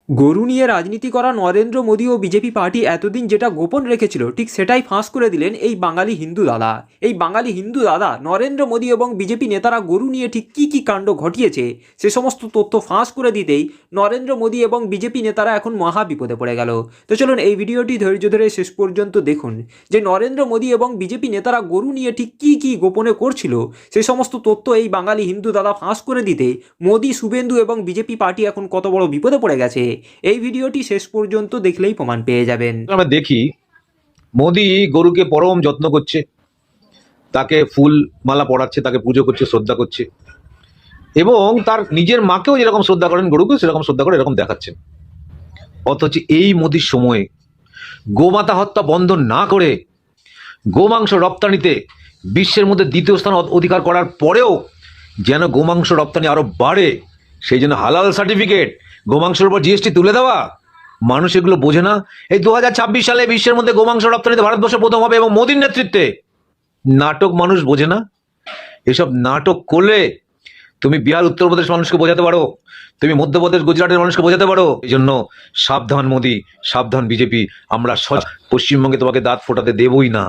গরু নিয়ে রাজনীতি করা নরেন্দ্র মোদী ও বিজেপি পার্টি এতদিন যেটা গোপন রেখেছিল ঠিক সেটাই ফাঁস করে দিলেন এই বাঙালি হিন্দু দাদা। এই বাঙালি হিন্দু দাদা নরেন্দ্র মোদী এবং বিজেপি নেতারা গরু নিয়ে ঠিক কী কী কাণ্ড ঘটিয়েছে সে সমস্ত তথ্য ফাঁস করে দিতেই নরেন্দ্র মোদী এবং বিজেপি নেতারা এখন মহা বিপদে পড়ে গেল। তো চলুন এই ভিডিওটি ধৈর্য ধরে শেষ পর্যন্ত দেখুন যে নরেন্দ্র মোদী এবং বিজেপি নেতারা গরু নিয়ে ঠিক কী কী গোপনে করছিল সে সমস্ত তথ্য এই বাঙালি হিন্দু দাদা ফাঁস করে দিতে মোদী, শুভেন্দু এবং বিজেপি পার্টি এখন কত বড় বিপদে পড়ে গেছে এই ভিডিওটি শেষ পর্যন্ত দেখলেই প্রমাণ পেয়ে যাবেন। আমরা দেখি মোদি গরুকে পরম যত্ন করছে, তাকে ফুল মালা পরাচ্ছে, তাকে পুজো করছে, শ্রদ্ধা করছে, এবং তার নিজের মাকেও যেরকম শ্রদ্ধা করেন গরুকে সেরকম শ্রদ্ধা করে এরকম দেখাচ্ছেন। অথচ এই মোদির সময়ে গোমাতা হত্যা বন্ধ না করে গোমাংস রপ্তানিতে বিশ্বের মধ্যে দ্বিতীয় স্থান অধিকার করার পরেও যেন গোমাংস রপ্তানি আরো বাড়ে, সেই জন্য হালাল সার্টিফিকেট, গোমাংসের উপর জিএসটি তুলে দেওয়া, মানুষ এগুলো বোঝে না। এই 2026 সালে বিশ্বের মধ্যে গোমাংস রপ্তানিতে ভারতবর্ষ প্রথম হবে এবং মোদীর নেতৃত্বে। নাটক মানুষ বোঝে না। এসব নাটক করলে তুমি বিহার, উত্তরপ্রদেশ মানুষকে বোঝাতে পারো, তুমি মধ্যপ্রদেশ, গুজরাটের মানুষকে বোঝাতে পারো। এই জন্য সাবধান মোদী, সাবধান বিজেপি, আমরা পশ্চিমবঙ্গে তোমাকে দাঁত ফোটাতে দেবই না।